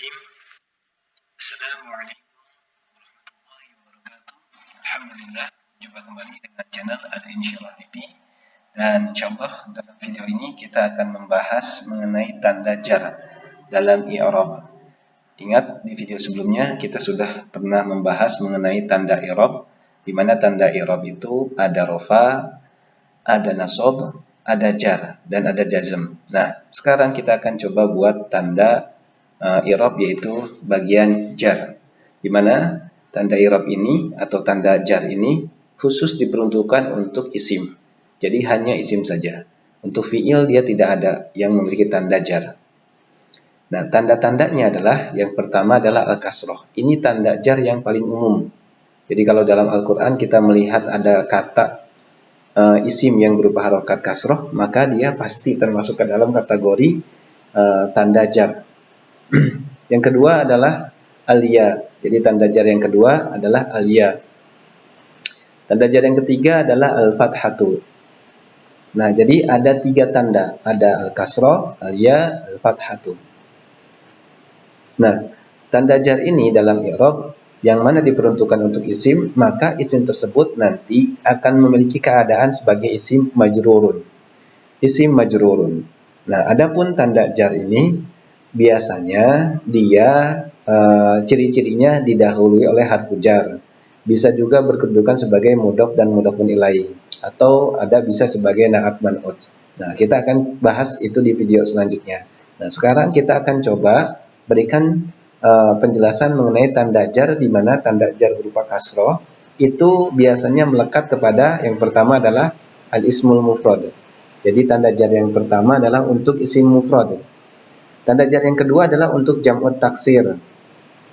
Bismillahirrahmanirrahim. Assalamualaikum warahmatullahi wabarakatuh. Alhamdulillah, jumpa kembali dengan channel Al-Insyirah TV. Dan insyaallah dalam video ini kita akan membahas mengenai tanda jar dalam i'rab. Ingat di video sebelumnya kita sudah pernah membahas mengenai tanda i'rab, di mana tanda i'rab itu ada rofa, ada nasab, ada jar, dan ada jazm. Nah, sekarang kita akan coba buat tanda i'rab yaitu bagian jar, di mana tanda i'rab ini atau tanda jar ini khusus diperuntukkan untuk isim. Jadi hanya isim saja. Untuk fi'il dia tidak ada yang memiliki tanda jar. Nah, tanda-tandanya adalah yang pertama adalah al-kasroh. Ini tanda jar yang paling umum. Jadi kalau dalam Al-Quran kita melihat ada kata isim yang berupa harokat kasroh, maka dia pasti termasuk ke dalam kategori tanda jar. Yang kedua adalah al-ya. Jadi tanda jar yang kedua adalah al-ya. Tanda jar yang ketiga adalah al-fathatu. Nah, jadi ada tiga tanda. Ada al-kasrah, al-ya, al-fathatu. Nah, tanda jar ini dalam i'rab yang mana diperuntukkan untuk isim, maka isim tersebut nanti akan memiliki keadaan sebagai isim majrurun. Isim majrurun. Nah, adapun tanda jar ini biasanya dia ciri-cirinya didahului oleh harfu jar. Bisa juga berkedudukan sebagai mudhof dan mudhofun ilaih, atau ada bisa sebagai na'at man'ut. Nah, kita akan bahas itu di video selanjutnya. Nah, sekarang kita akan coba berikan penjelasan mengenai tanda jar, di mana tanda jar berupa kasroh itu biasanya melekat kepada yang pertama adalah al-ismul mufrad. Jadi tanda jar yang pertama adalah untuk isim mufrad. Tanda jar yang kedua adalah untuk jam'ut taksir.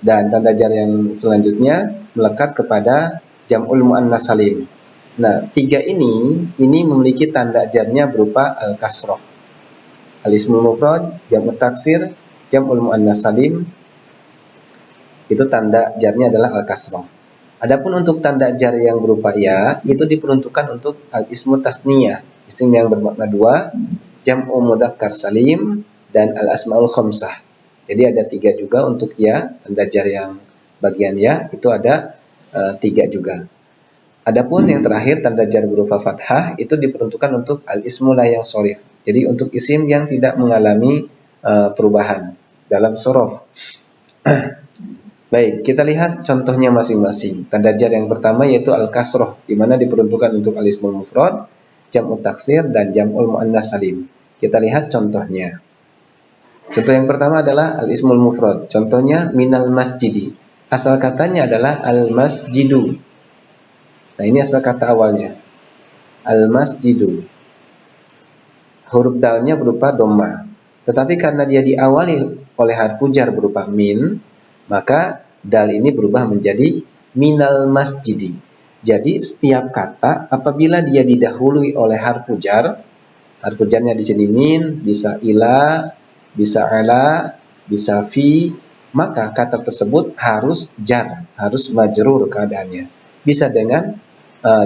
Dan tanda jar yang selanjutnya melekat kepada jam'ul muannas salim. Nah, tiga ini memiliki tanda jarnya berupa al-kasroh. Al-ismul mufrad, jam'ut taksir, jam'ul muannas salim, itu tanda jarnya adalah al-kasroh. Adapun untuk tanda jar yang berupa ya, itu diperuntukkan untuk al-ismu tasniyah, isim yang bermakna dua, jam'u mudzakkar salim, dan al-asmaul khamsah. Jadi ada tiga juga untuk ya, tanda jar yang bagian ya, itu ada tiga juga. Adapun yang terakhir tanda jar berupa fathah itu diperuntukkan untuk al-ismu la yang sharif. Jadi untuk isim yang tidak mengalami perubahan dalam sorof. Baik, kita lihat contohnya masing-masing. Tanda jar yang pertama yaitu al-kasroh, di mana diperuntukkan untuk al-ismul mufrad, jam'ut taksir, dan jam'ul muannas salim. Kita lihat contohnya. Contoh yang pertama adalah al-ismul mufrad. Contohnya minal masjidi. Asal katanya adalah al-masjidu. Nah, ini asal kata awalnya. Al-masjidu. Huruf dalnya berupa dhamma. Tetapi karena dia diawali oleh harfu jar berupa min, maka dal ini berubah menjadi minal masjidi. Jadi setiap kata apabila dia didahului oleh harfu jarnya di sini min, bisa ila, bisa ala, bisa fi, maka kata tersebut harus jar, harus majrur keadaannya. Bisa dengan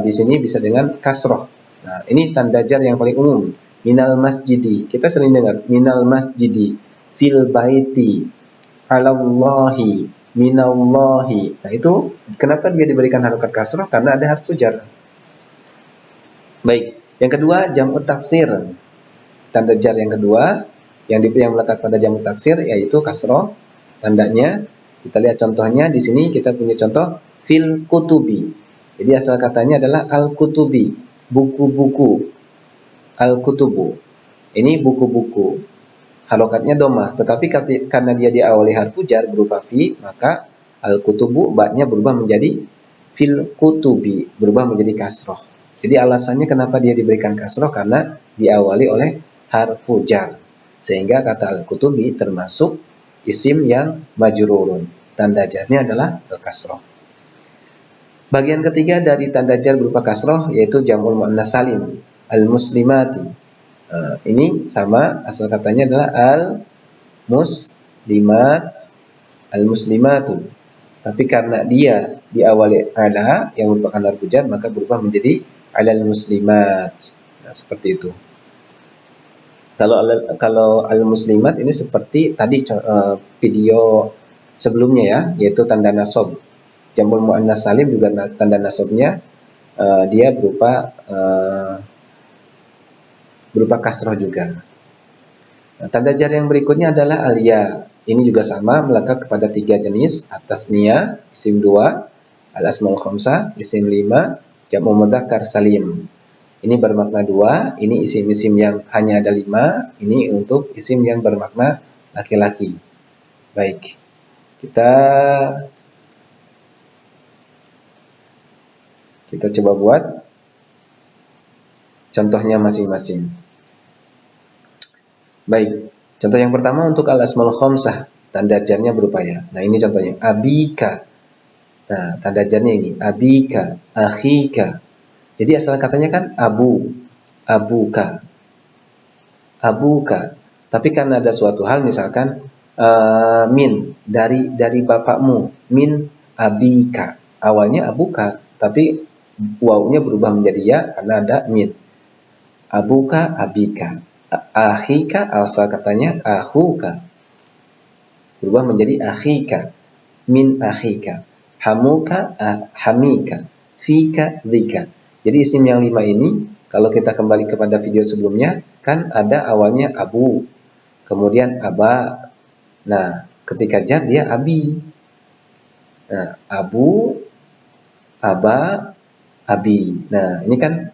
di sini bisa dengan kasroh. Nah, ini tanda jar yang paling umum. Minal masjidi, kita sering dengar minal masjidi, fil baiti, alallahi, minallahi. Nah, itu kenapa dia diberikan harokat kasroh? Karena ada harfu jar. Baik, yang kedua jam'ut taksir. Tanda jar yang kedua yang melekat pada jam'ut taksir yaitu kasroh. Tandanya kita lihat contohnya di sini, kita punya contoh fil kutubi. Jadi asal katanya adalah al-kutubi, buku-buku. Al-kutubu. Ini buku-buku. Harokatnya dhamma, tetapi karena dia diawali harfu jar berupa fi, maka al-kutubu ba-nya berubah menjadi fil kutubi, berubah menjadi kasroh. Jadi alasannya kenapa dia diberikan kasroh, karena diawali oleh harfu jar, sehingga kata al-kutubi termasuk isim yang majrurun. Tanda jarnya adalah al-kasroh. Bagian ketiga dari tanda jar berupa kasroh yaitu jam'ul muannas salim, al-muslimati. Ini sama, asal katanya adalah al-muslimat, al-muslimatu. Tapi karena dia diawali ala yang merupakan harfu jar, maka berubah menjadi alal muslimat. Nah, seperti itu. Kalau al-muslimat ini seperti tadi video sebelumnya ya, yaitu tanda nasab. Jamul muannas salim juga tanda nasabnya dia berupa kasroh juga. Nah, tanda jar yang berikutnya adalah alia. Ini juga sama, melekat kepada 3 jenis: at-tasniyah, isim 2, al-asmaul khamsah, isim 5, jam'u mudzakkar salim. Ini bermakna 2, ini isim-isim yang hanya ada 5, ini untuk isim yang bermakna laki-laki. Baik, kita coba buat contohnya masing-masing. Baik, contoh yang pertama untuk al-asmaul khamsah, tanda jarnya berupa ya. Nah, ini contohnya abika. Nah, tanda jarnya ini abika, akhika. Jadi asal katanya kan abuka, abuka. Tapi karena ada suatu hal, misalkan min dari bapakmu, min abika. Awalnya abuka, tapi wawunya berubah menjadi ya karena ada min. Abuka, abika. Akhika, asal katanya akhuka, berubah menjadi akhika, min akhika. Hamuka, hamika. Fika, dhika. Jadi isim yang 5 ini, kalau kita kembali kepada video sebelumnya, kan ada awalnya abu, kemudian aba. Nah, ketika jar dia abi. Nah, abu, aba, abi. Nah, ini kan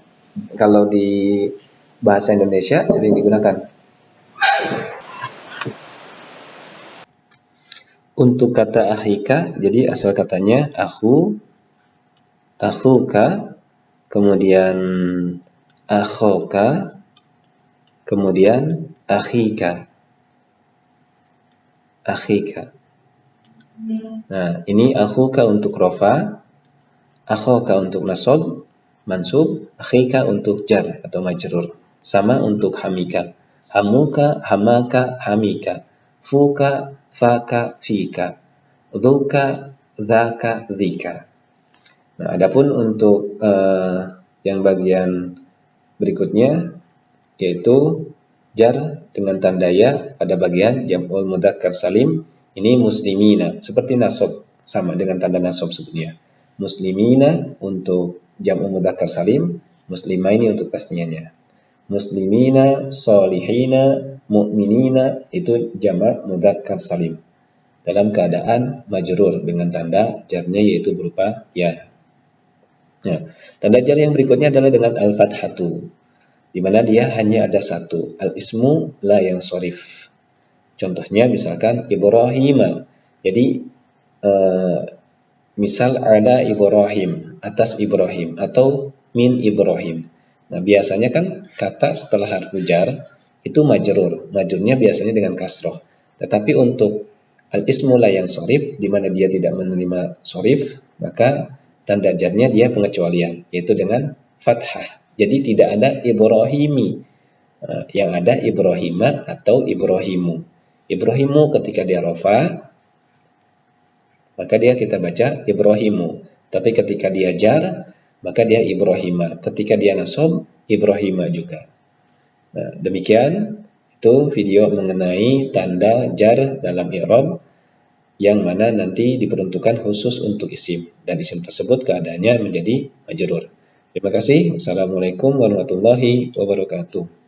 kalau di bahasa Indonesia sering digunakan. Untuk kata akhika, jadi asal katanya akhuka, kemudian akhoka, kemudian akhika. Nah, ini akhuka untuk rofa, akhoka untuk nasab, mansub, akhika untuk jar atau majrur. Sama untuk hamika. Hamuka, hamaka, hamika. Fuka, faka, fika. Dhuka, dhaka, dhika. Nah, adapun untuk yang bagian berikutnya, yaitu jar dengan tanda ya pada bagian jam'ul mudzakkar salim, ini muslimina, seperti nasab, sama dengan tanda nasab sebelumnya. Muslimina untuk jam'ul mudzakkar salim, muslimaini untuk tasniyahnya. Muslimina, solihina, mu'minina, itu jamak mudzakkar salim dalam keadaan majrur dengan tanda jarnya yaitu berupa ya. Nah, tanda jar yang berikutnya adalah dengan al-fathatu, di mana dia hanya ada satu, al-ismu la yang sorif. Contohnya misalkan Ibrahim. Jadi misal ada Ibrahim, atas Ibrahim, atau min Ibrahim. Nah, biasanya kan kata setelah harfu jar itu majrur. Majrurnya biasanya dengan kasroh. Tetapi untuk al-ismu la yang sorif, di mana dia tidak menerima sorif, maka tanda jarnya dia pengecualian, yaitu dengan fathah. Jadi tidak ada Ibrahimi, yang ada Ibrahima atau Ibrahimu. Ibrahimu ketika dia rofa, maka dia kita baca Ibrahimu. Tapi ketika dia jar, maka dia Ibrahima. Ketika dia nasab, Ibrahima juga. Nah, demikian itu video mengenai tanda jar dalam i'rab yang mana nanti diperuntukkan khusus untuk isim, dan isim tersebut keadaannya menjadi majrur. Terima kasih. Wassalamualaikum warahmatullahi wabarakatuh.